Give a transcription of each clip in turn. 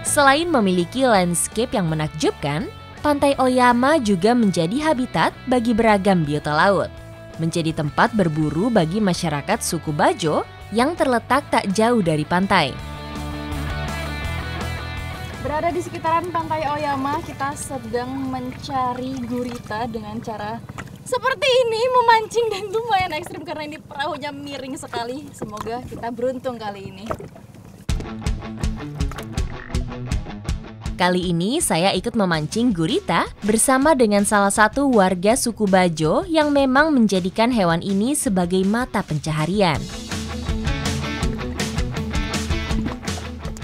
Selain memiliki landscape yang menakjubkan, Pantai Oyama juga menjadi habitat bagi beragam biota laut. Menjadi tempat berburu bagi masyarakat suku Bajo yang terletak tak jauh dari pantai. Berada di sekitaran Pantai Oyama, kita sedang mencari gurita dengan cara seperti ini, memancing, dan lumayan ekstrim karena ini perahunya miring sekali. Semoga kita beruntung kali ini. Kali ini saya ikut memancing gurita bersama dengan salah satu warga suku Bajo yang memang menjadikan hewan ini sebagai mata pencaharian.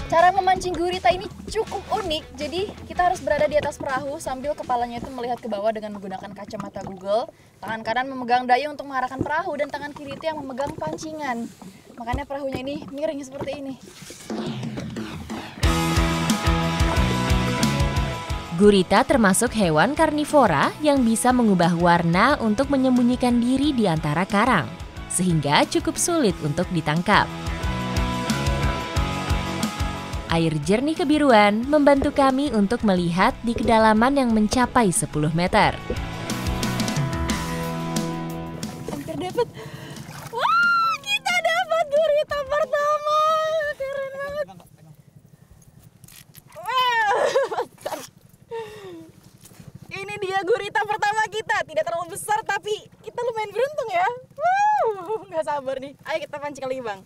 Cara memancing gurita ini cukup unik, jadi kita harus berada di atas perahu sambil kepalanya itu melihat ke bawah dengan menggunakan kacamata Google. Tangan kanan memegang dayung untuk mengarahkan perahu dan tangan kiri itu yang memegang pancingan. Makanya perahunya ini miring seperti ini. Gurita termasuk hewan karnivora yang bisa mengubah warna untuk menyembunyikan diri di antara karang, sehingga cukup sulit untuk ditangkap. Air jernih kebiruan membantu kami untuk melihat di kedalaman yang mencapai 10 meter. Hampir dapat. Wah, kita dapat gurita pertama. Keren banget. Wah, ini dia gurita pertama kita. Tidak terlalu besar tapi kita lumayan beruntung ya. Nggak sabar nih. Ayo kita pancing lagi, Bang.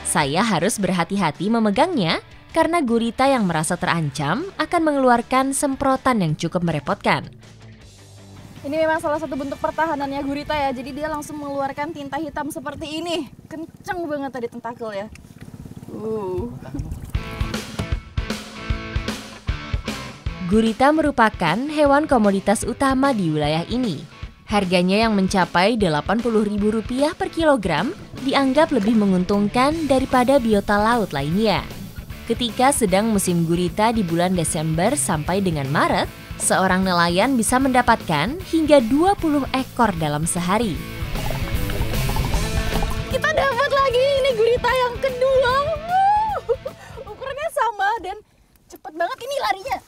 Saya harus berhati-hati memegangnya karena gurita yang merasa terancam akan mengeluarkan semprotan yang cukup merepotkan. Ini memang salah satu bentuk pertahanannya gurita ya. Jadi dia langsung mengeluarkan tinta hitam seperti ini. Kenceng banget tadi tentakel ya. Gurita merupakan hewan komoditas utama di wilayah ini. Harganya yang mencapai Rp80.000 per kilogram dianggap lebih menguntungkan daripada biota laut lainnya. Ketika sedang musim gurita di bulan Desember sampai dengan Maret, seorang nelayan bisa mendapatkan hingga 20 ekor dalam sehari. Kita dapat lagi ini gurita yang kedua. Ukurannya sama dan cepet banget ini larinya.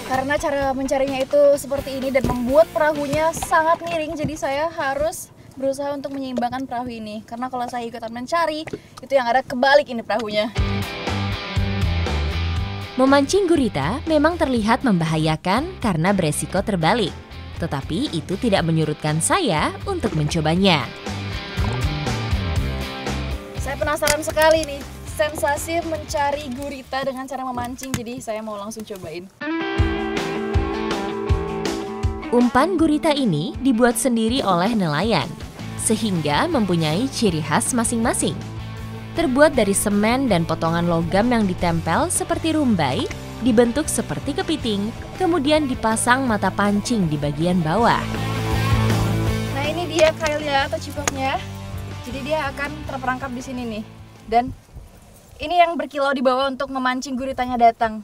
Karena cara mencarinya itu seperti ini dan membuat perahunya sangat miring, jadi saya harus berusaha untuk menyeimbangkan perahu ini. Karena kalau saya ikutan mencari, itu yang ada kebalik ini perahunya. Memancing gurita memang terlihat membahayakan karena beresiko terbalik. Tetapi itu tidak menyurutkan saya untuk mencobanya. Saya penasaran sekali nih, sensasi mencari gurita dengan cara memancing, jadi saya mau langsung cobain. Umpan gurita ini dibuat sendiri oleh nelayan, sehingga mempunyai ciri khas masing-masing. Terbuat dari semen dan potongan logam yang ditempel seperti rumbai, dibentuk seperti kepiting, kemudian dipasang mata pancing di bagian bawah. Nah ini dia kailnya atau cipoknya, jadi dia akan terperangkap di sini nih. Dan ini yang berkilau di bawah untuk memancing guritanya datang.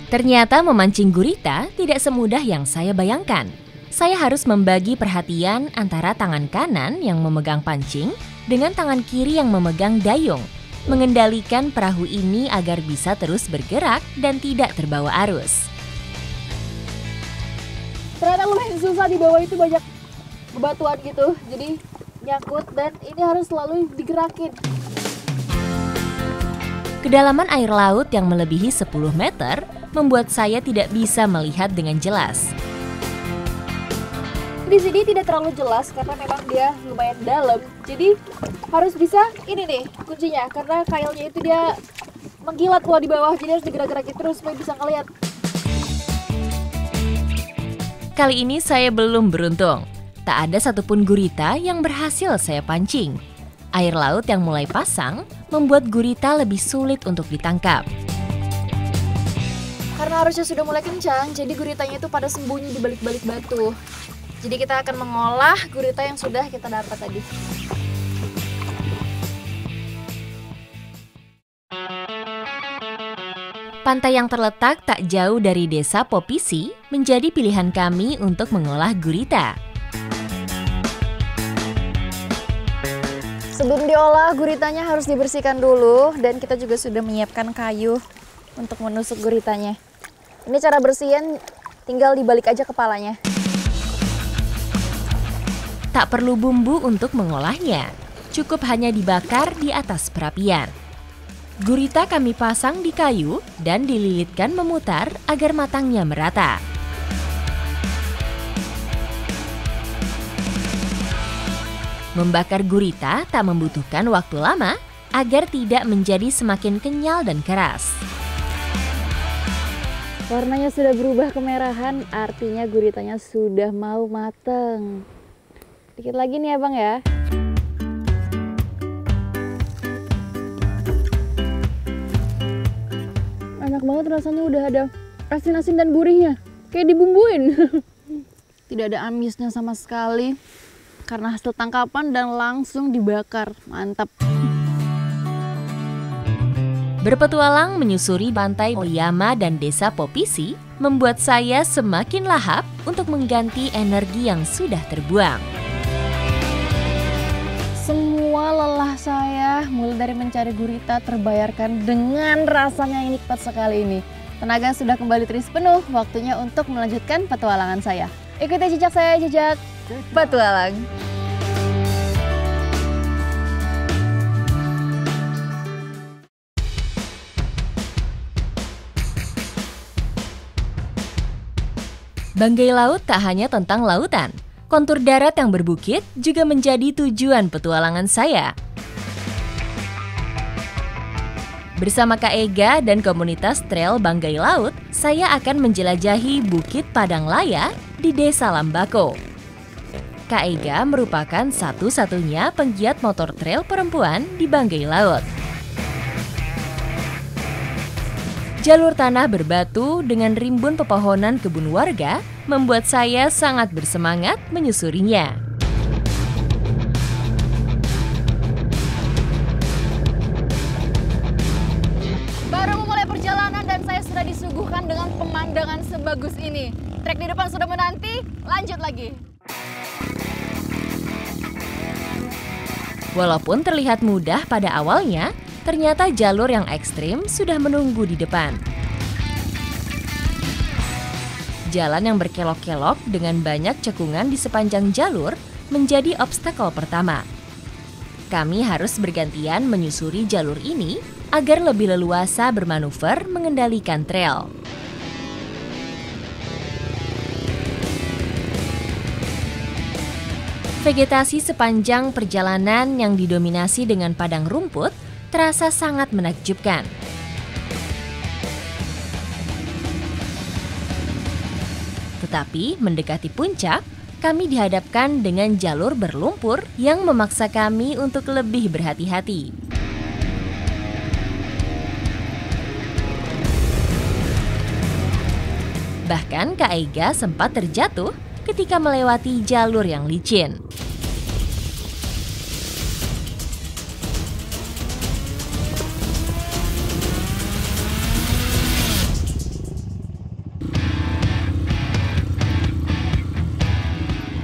Ternyata memancing gurita tidak semudah yang saya bayangkan. Saya harus membagi perhatian antara tangan kanan yang memegang pancing dengan tangan kiri yang memegang dayung, mengendalikan perahu ini agar bisa terus bergerak dan tidak terbawa arus. Ternyata lumayan susah, di bawah itu banyak bebatuan gitu, jadi nyangkut dan ini harus selalu digerakin. Kedalaman air laut yang melebihi 10 meter membuat saya tidak bisa melihat dengan jelas. Di sini tidak terlalu jelas karena memang dia lumayan dalam. Jadi harus bisa ini nih kuncinya, karena kailnya itu dia mengkilat kalau di bawah, jadi harus digerak-gerakin terus supaya bisa ngeliat. Kali ini saya belum beruntung. Tak ada satupun gurita yang berhasil saya pancing. Air laut yang mulai pasang membuat gurita lebih sulit untuk ditangkap. Karena arusnya sudah mulai kencang, jadi guritanya itu pada sembunyi di balik-balik batu. Jadi kita akan mengolah gurita yang sudah kita dapat tadi. Pantai yang terletak tak jauh dari desa Popisi menjadi pilihan kami untuk mengolah gurita. Sebelum diolah, guritanya harus dibersihkan dulu dan kita juga sudah menyiapkan kayu untuk menusuk guritanya. Ini cara bersihin, tinggal dibalik aja kepalanya. Tak perlu bumbu untuk mengolahnya, cukup hanya dibakar di atas perapian. Gurita kami pasang di kayu dan dililitkan memutar agar matangnya merata. Membakar gurita tak membutuhkan waktu lama agar tidak menjadi semakin kenyal dan keras. Warnanya sudah berubah kemerahan, artinya guritanya sudah mau mateng. Dikit lagi nih ya Bang ya. Enak banget rasanya, udah ada asin-asin dan gurihnya. Kayak dibumbuin. Tidak ada amisnya sama sekali. Karena hasil tangkapan dan langsung dibakar. Mantap. Berpetualang menyusuri pantai Oyama dan desa Popisi membuat saya semakin lahap untuk mengganti energi yang sudah terbuang. Semua lelah saya mulai dari mencari gurita terbayarkan dengan rasanya yang nikmat sekali ini. Tenaga sudah kembali terisi penuh, waktunya untuk melanjutkan petualangan saya. Ikuti jejak saya, jejak petualang. Banggai Laut tak hanya tentang lautan. Kontur darat yang berbukit juga menjadi tujuan petualangan saya. Bersama Kak Ega dan komunitas trail Banggai Laut, saya akan menjelajahi Bukit Padang Laya di Desa Lambako. Kak Ega merupakan satu-satunya penggiat motor trail perempuan di Banggai Laut. Jalur tanah berbatu dengan rimbun pepohonan kebun warga membuat saya sangat bersemangat menyusurinya. Baru memulai perjalanan dan saya sudah disuguhkan dengan pemandangan sebagus ini. Trek di depan sudah menanti, lanjut lagi. Walaupun terlihat mudah pada awalnya, ternyata jalur yang ekstrim sudah menunggu di depan. Jalan yang berkelok-kelok dengan banyak cekungan di sepanjang jalur menjadi obstakel pertama. Kami harus bergantian menyusuri jalur ini agar lebih leluasa bermanuver mengendalikan trail. Vegetasi sepanjang perjalanan yang didominasi dengan padang rumput terasa sangat menakjubkan. Tetapi mendekati puncak, kami dihadapkan dengan jalur berlumpur yang memaksa kami untuk lebih berhati-hati. Bahkan Kak Ega sempat terjatuh ketika melewati jalur yang licin.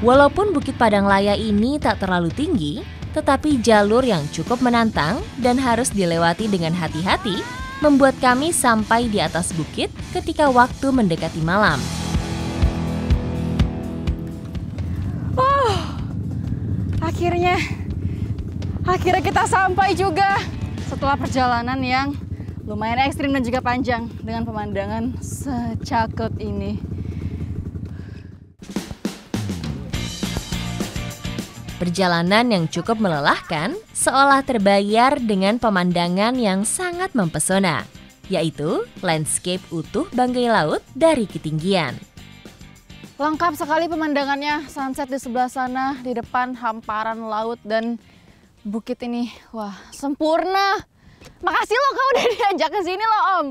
Walaupun Bukit Padang Laya ini tak terlalu tinggi, tetapi jalur yang cukup menantang dan harus dilewati dengan hati-hati membuat kami sampai di atas bukit ketika waktu mendekati malam. Akhirnya kita sampai juga setelah perjalanan yang lumayan ekstrim dan juga panjang dengan pemandangan secakep ini. Perjalanan yang cukup melelahkan seolah terbayar dengan pemandangan yang sangat mempesona, yaitu landscape utuh Banggai Laut dari ketinggian. Lengkap sekali pemandangannya, sunset di sebelah sana, di depan hamparan laut dan bukit ini. Wah, sempurna. Makasih lo kau udah diajak ke sini lo, Om.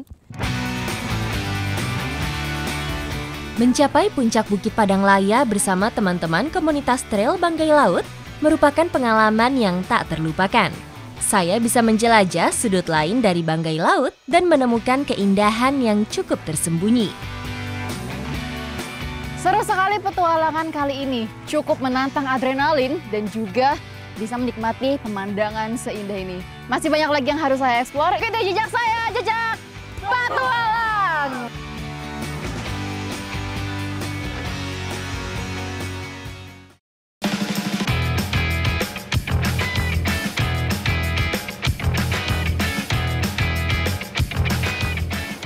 Mencapai puncak Bukit Padang Laya bersama teman-teman komunitas trail Banggai Laut merupakan pengalaman yang tak terlupakan. Saya bisa menjelajah sudut lain dari Banggai Laut dan menemukan keindahan yang cukup tersembunyi. Seru sekali petualangan kali ini, cukup menantang adrenalin dan juga bisa menikmati pemandangan seindah ini. Masih banyak lagi yang harus saya eksplor. Ikuti jejak saya, jejak petualang.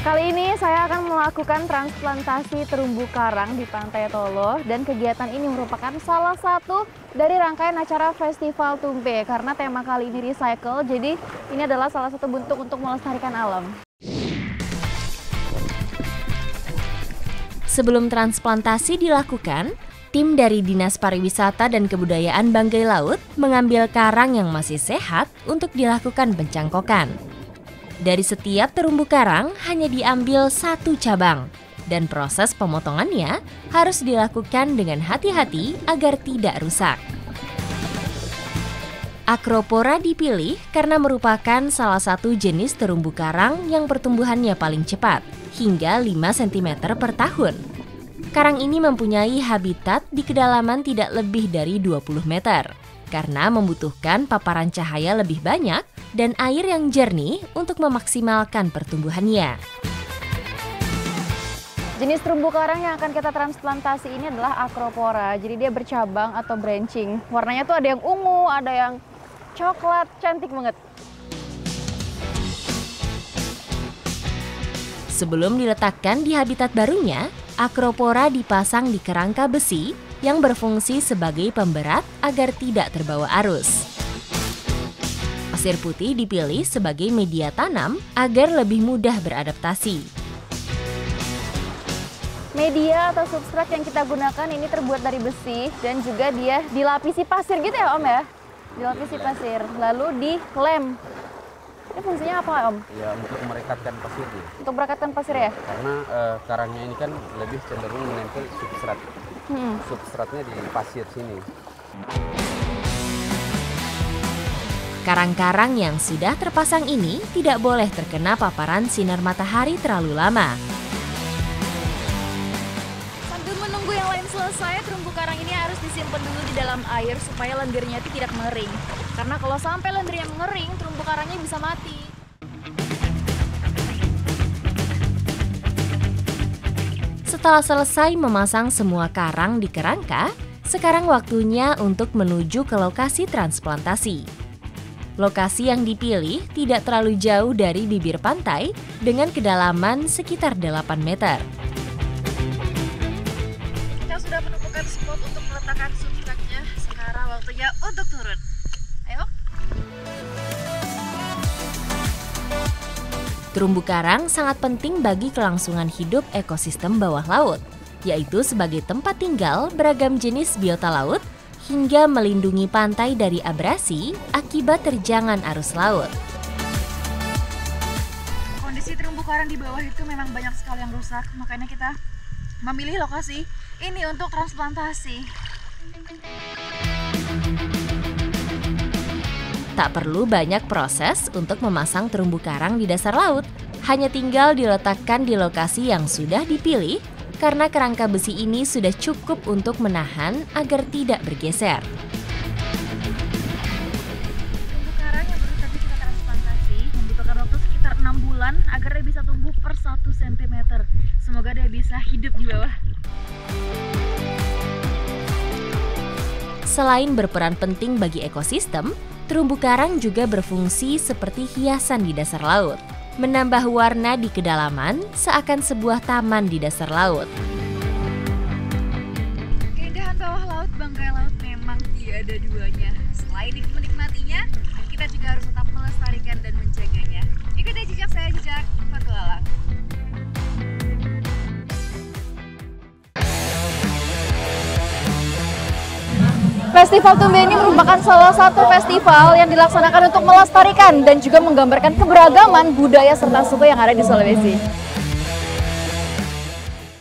Kali ini saya akan melakukan transplantasi terumbu karang di Pantai Tolo, dan kegiatan ini merupakan salah satu dari rangkaian acara Festival Tumpe. Karena tema kali ini recycle, jadi ini adalah salah satu bentuk untuk melestarikan alam. Sebelum transplantasi dilakukan, tim dari Dinas Pariwisata dan Kebudayaan Banggai Laut mengambil karang yang masih sehat untuk dilakukan pencangkokan. Dari setiap terumbu karang hanya diambil satu cabang, dan proses pemotongannya harus dilakukan dengan hati-hati agar tidak rusak. Acropora dipilih karena merupakan salah satu jenis terumbu karang yang pertumbuhannya paling cepat, hingga 5 cm per tahun. Karang ini mempunyai habitat di kedalaman tidak lebih dari 20 meter, karena membutuhkan paparan cahaya lebih banyak dan air yang jernih untuk memaksimalkan pertumbuhannya. Jenis terumbu karang yang akan kita transplantasi ini adalah Acropora. Jadi dia bercabang atau branching. Warnanya tuh ada yang ungu, ada yang coklat, cantik banget. Sebelum diletakkan di habitat barunya, Acropora dipasang di kerangka besi yang berfungsi sebagai pemberat agar tidak terbawa arus. Pasir putih dipilih sebagai media tanam agar lebih mudah beradaptasi. Media atau substrat yang kita gunakan ini terbuat dari besi dan juga dia dilapisi pasir gitu ya Om ya? Dilapisi pasir, lalu dilem. Ini fungsinya apa Om? Ya, untuk merekatkan pasirnya. Untuk merekatkan pasir ya? Karena karangnya ini kan lebih cenderung menempel substrat. Substratnya di pasir sini. Karang-karang yang sudah terpasang ini tidak boleh terkena paparan sinar matahari terlalu lama. Sambil menunggu yang lain selesai, terumbu karang ini harus disimpan dulu di dalam air supaya lendirnya itu tidak mengering. Karena kalau sampai lendirnya mengering, terumbu karangnya bisa mati. Setelah selesai memasang semua karang di kerangka, sekarang waktunya untuk menuju ke lokasi transplantasi. Lokasi yang dipilih tidak terlalu jauh dari bibir pantai dengan kedalaman sekitar 8 meter. Kita sudah menemukan spot untuk meletakkan substratnya. Sekarang waktunya untuk turun. Ayo. Terumbu karang sangat penting bagi kelangsungan hidup ekosistem bawah laut, yaitu sebagai tempat tinggal beragam jenis biota laut hingga melindungi pantai dari abrasi akibat terjangan arus laut. Kondisi terumbu karang di bawah itu memang banyak sekali yang rusak, makanya kita memilih lokasi ini untuk transplantasi. Tak perlu banyak proses untuk memasang terumbu karang di dasar laut, hanya tinggal diletakkan di lokasi yang sudah dipilih karena kerangka besi ini sudah cukup untuk menahan agar tidak bergeser. Terumbu karang yang baru tadi kita transplantasi membutuhkan waktu sekitar 6 bulan agar dia bisa tumbuh per 1 cm. Semoga dia bisa hidup di bawah. Selain berperan penting bagi ekosistem, terumbu karang juga berfungsi seperti hiasan di dasar laut, menambah warna di kedalaman seakan sebuah taman di dasar laut. Keindahan bawah laut Banggai Laut memang tiada duanya. Selain menikmatinya, kita juga harus tetap melestarikan dan menjaganya. Ikuti jejak saya, jejak petualang. Festival Tumbe ini merupakan salah satu festival yang dilaksanakan untuk melestarikan dan juga menggambarkan keberagaman budaya serta suku yang ada di Sulawesi.